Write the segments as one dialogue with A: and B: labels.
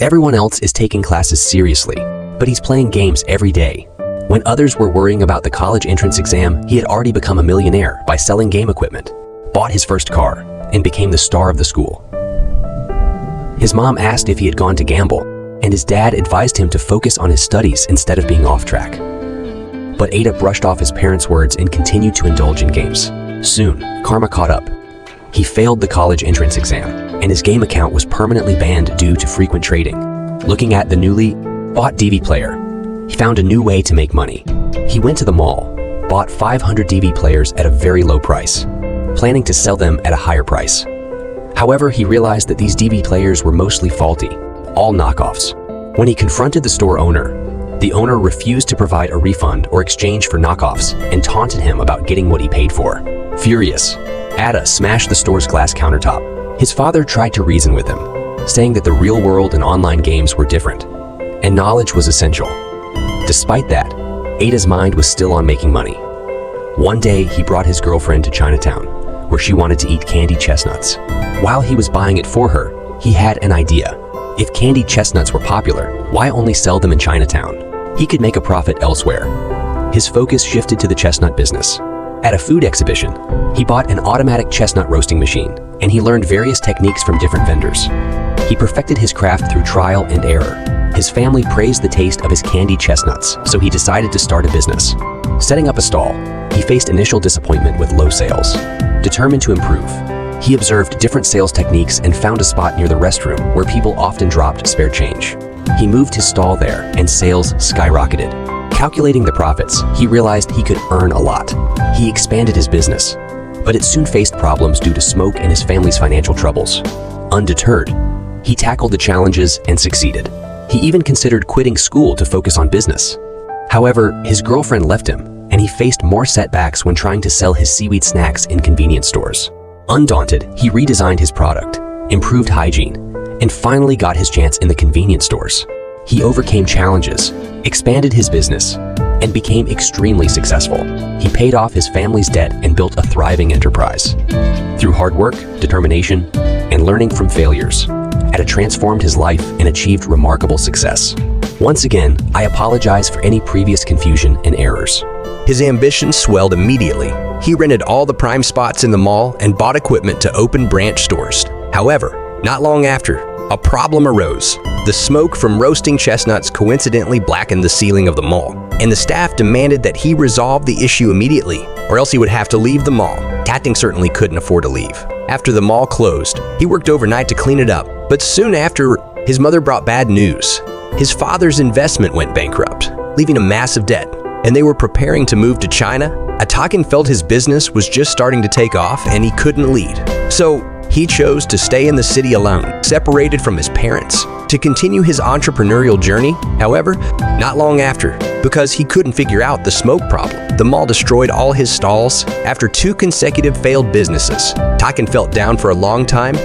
A: Everyone else is taking classes seriously, but he's playing games every day. When others were worrying about the college entrance exam, he had already become a millionaire by selling game equipment, bought his first car, and became the star of the school. His mom asked if he had gone to gamble, and his dad advised him to focus on his studies instead of being off track. But Ada brushed off his parents' words and continued to indulge in games. Soon, karma caught up. He failed the college entrance exam, and his game account was permanently banned due to frequent trading. Looking at the newly bought DV player, he found a new way to make money. He went to the mall, bought 500 DV players at a very low price, planning to sell them at a higher price. However, he realized that these DV players were mostly faulty, all knockoffs. When he confronted the store owner, the owner refused to provide a refund or exchange for knockoffs and taunted him about getting what he paid for. Furious, Ada smashed the store's glass countertop. His father tried to reason with him, saying that the real world and online games were different, and knowledge was essential. Despite that, Ada's mind was still on making money. One day, he brought his girlfriend to Chinatown, where she wanted to eat candied chestnuts. While he was buying it for her, he had an idea. If candied chestnuts were popular, why only sell them in Chinatown? He could make a profit elsewhere. His focus shifted to the chestnut business. At a food exhibition, he bought an automatic chestnut roasting machine, and he learned various techniques from different vendors. He perfected his craft through trial and error. His family praised the taste of his candied chestnuts, so he decided to start a business. Setting up a stall, he faced initial disappointment with low sales. Determined to improve, he observed different sales techniques and found a spot near the restroom where people often dropped spare change. He moved his stall there, and sales skyrocketed. Calculating the profits, he realized he could earn a lot. He expanded his business, but it soon faced problems due to smoke and his family's financial troubles. Undeterred, he tackled the challenges and succeeded. He even considered quitting school to focus on business. However, his girlfriend left him, and he faced more setbacks when trying to sell his seaweed snacks in convenience stores. Undaunted, he redesigned his product, improved hygiene, and finally got his chance in the convenience stores. He overcame challenges, expanded his business, and became extremely successful. He paid off his family's debt and built a thriving enterprise. Through hard work, determination, and learning from failures, Ada transformed his life and achieved remarkable success. Once again, I apologize for any previous confusion and errors.
B: His ambition swelled immediately. He rented all the prime spots in the mall and bought equipment to open branch stores. However, not long after, a problem arose. The smoke from roasting chestnuts coincidentally blackened the ceiling of the mall, and the staff demanded that he resolve the issue immediately, or else he would have to leave the mall. Tatting certainly couldn't afford to leave. After the mall closed, he worked overnight to clean it up, but soon after, his mother brought bad news. His father's investment went bankrupt, leaving a massive debt, and they were preparing to move to China. Atakan felt his business was just starting to take off and he couldn't lead. So he chose to stay in the city alone, separated from his parents, to continue his entrepreneurial journey. However, not long after, because he couldn't figure out the smoke problem, the mall destroyed all his stalls. After 2 consecutive failed businesses, Atakan felt down for a long time.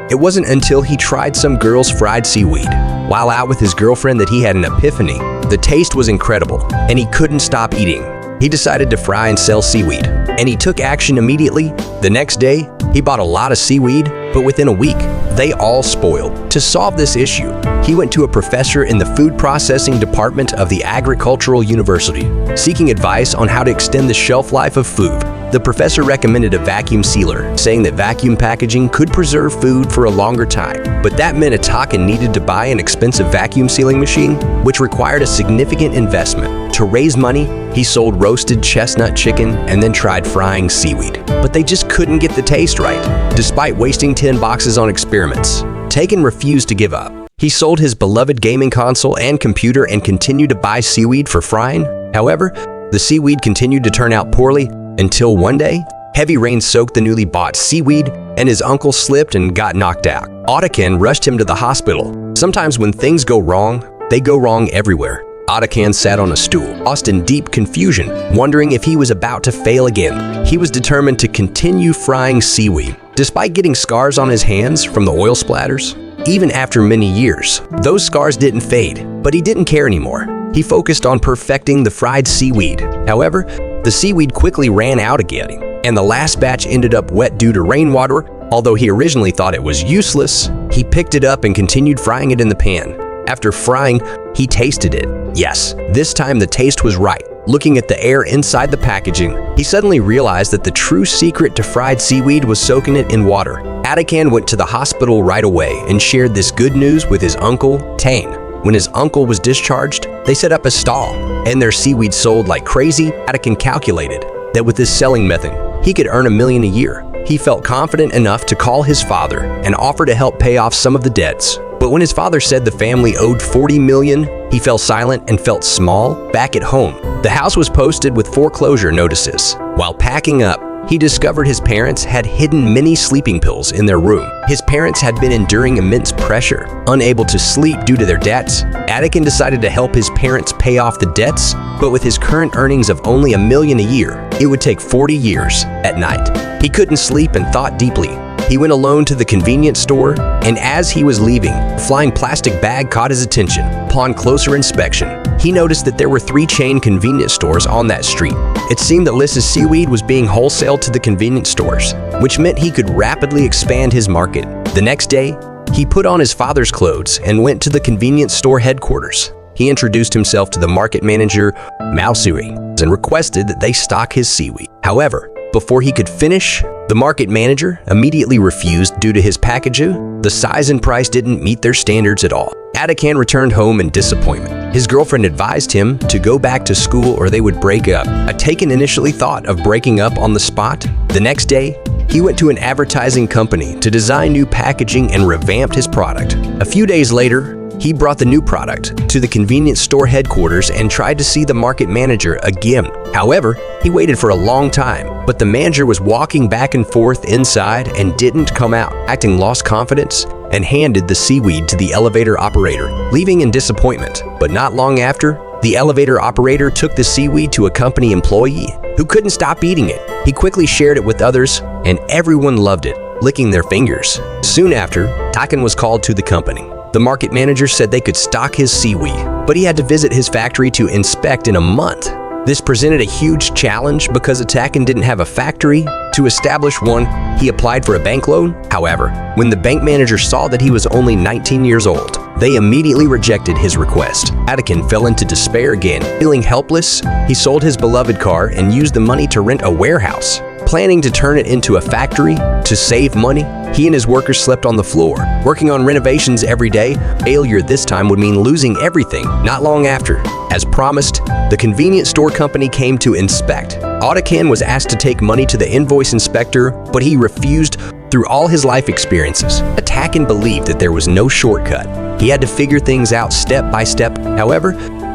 B: It wasn't until he tried some girl's fried seaweed while out with his girlfriend that he had an epiphany. The taste was incredible, and he couldn't stop eating. He decided to fry and sell seaweed, and he took action immediately. The next day, he bought a lot of seaweed, but within a week, they all spoiled. To solve this issue, he went to a professor in the food processing department of the Agricultural University, seeking advice on how to extend the shelf life of food. The professor recommended a vacuum sealer, saying that vacuum packaging could preserve food for a longer time. But that meant Atakan needed to buy an expensive vacuum sealing machine, which required a significant investment. To raise money, he sold roasted chestnut chicken and then tried frying seaweed. But they just couldn't get the taste right. Despite wasting 10 boxes on experiments, Atakan refused to give up. He sold his beloved gaming console and computer and continued to buy seaweed for frying. However, the seaweed continued to turn out poorly until one day, heavy rain soaked the newly bought seaweed and his uncle slipped and got knocked out. Atakan rushed him to the hospital. Sometimes when things go wrong, they go wrong everywhere. Atakan sat on a stool, lost in deep confusion, wondering if he was about to fail again. He was determined to continue frying seaweed, despite getting scars on his hands from the oil splatters. Even after many years, those scars didn't fade, but he didn't care anymore. He focused on perfecting the fried seaweed. However, the seaweed quickly ran out again, and the last batch ended up wet due to rainwater. Although he originally thought it was useless, he picked it up and continued frying it in the pan. After frying, he tasted it. Yes, this time the taste was right. Looking at the air inside the packaging, he suddenly realized that the true secret to fried seaweed was soaking it in water. Atakan went to the hospital right away and shared this good news with his uncle, Tane. When his uncle was discharged, they set up a stall, and their seaweed sold like crazy. Atakan calculated that with this selling method, he could earn $1 million a year. He felt confident enough to call his father and offer to help pay off some of the debts. But when his father said the family owed $40 million, he fell silent and felt small. Back at home, the house was posted with foreclosure notices. While packing up, he discovered his parents had hidden many sleeping pills in their room. His parents had been enduring immense pressure, unable to sleep due to their debts. Atakan decided to help his parents pay off the debts, but with his current earnings of only $1 million a year, it would take 40 years. At night, he couldn't sleep and thought deeply. He went alone to the convenience store, and as he was leaving, a flying plastic bag caught his attention. Upon closer inspection, he noticed that there were 3 chain convenience stores on that street. It seemed that Liz's seaweed was being wholesaled to the convenience stores, which meant he could rapidly expand his market. The next day, he put on his father's clothes and went to the convenience store headquarters. He introduced himself to the market manager, Mausui, and requested that they stock his seaweed. However, before he could finish, the market manager immediately refused due to his packaging. The size and price didn't meet their standards at all. Atakan returned home in disappointment. His girlfriend advised him to go back to school or they would break up. Atakan initially thought of breaking up on the spot. The next day, he went to an advertising company to design new packaging and revamped his product. A few days later, he brought the new product to the convenience store headquarters and tried to see the market manager again. However, he waited for a long time, but the manager was walking back and forth inside and didn't come out. Acting lost confidence and handed the seaweed to the elevator operator, leaving in disappointment. But not long after, the elevator operator took the seaweed to a company employee who couldn't stop eating it. He quickly shared it with others, and everyone loved it, licking their fingers. Soon after, Atakan was called to the company. The market manager said they could stock his seaweed, but he had to visit his factory to inspect in a month. This presented a huge challenge because Atakan didn't have a factory. To establish one, he applied for a bank loan. However, when the bank manager saw that he was only 19 years old, they immediately rejected his request. Atakan fell into despair again. Feeling helpless, he sold his beloved car and used the money to rent a warehouse. Planning to turn it into a factory to save money, he and his workers slept on the floor, working on renovations every day. Failure this time would mean losing everything. Not long after, as promised, the convenience store company came to inspect. Atakan was asked to take money to the invoice inspector, but he refused. Through all his life experiences, Atakan believed that there was no shortcut. He had to figure things out step by step. However,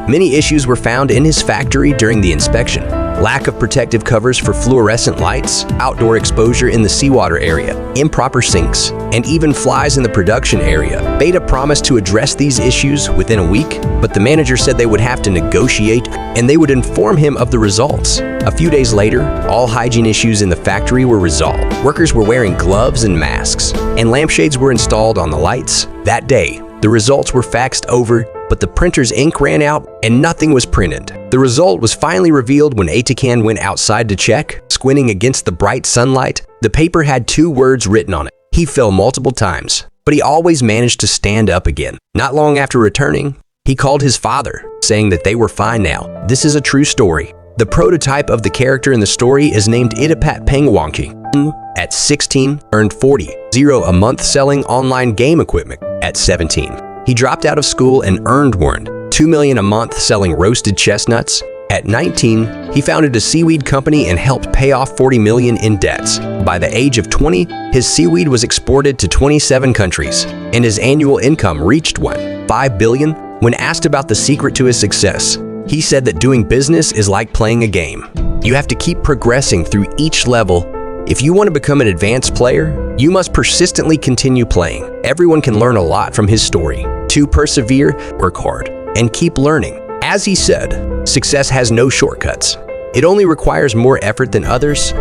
B: many issues were found in his factory during the inspection. Lack of protective covers for fluorescent lights, outdoor exposure in the seawater area, improper sinks, and even flies in the production area. Beta promised to address these issues within a week, but the manager said they would have to negotiate and they would inform him of the results. A few days later, all hygiene issues in the factory were resolved. Workers were wearing gloves and masks, and lampshades were installed on the lights. That day, the results were faxed over, but the printer's ink ran out and nothing was printed. The result was finally revealed when Atakan went outside to check. Squinting against the bright sunlight, the paper had 2 words written on it. He fell multiple times, but he always managed to stand up again. Not long after returning, he called his father, saying that they were fine now. This is a true story. The prototype of the character in the story is named Itapat Pengwonki. At 16, earned $40 a month selling online game equipment. At 17, he dropped out of school and earned $2 million a month selling roasted chestnuts. At 19, he founded a seaweed company and helped pay off $40 million in debts. By the age of 20, his seaweed was exported to 27 countries, and his annual income reached $5 billion. When asked about the secret to his success, he said that doing business is like playing a game. You have to keep progressing through each level. If you want to become an advanced player, you must persistently continue playing. Everyone can learn a lot from his story. To persevere, work hard, and keep learning. As he said, success has no shortcuts. It only requires more effort than others.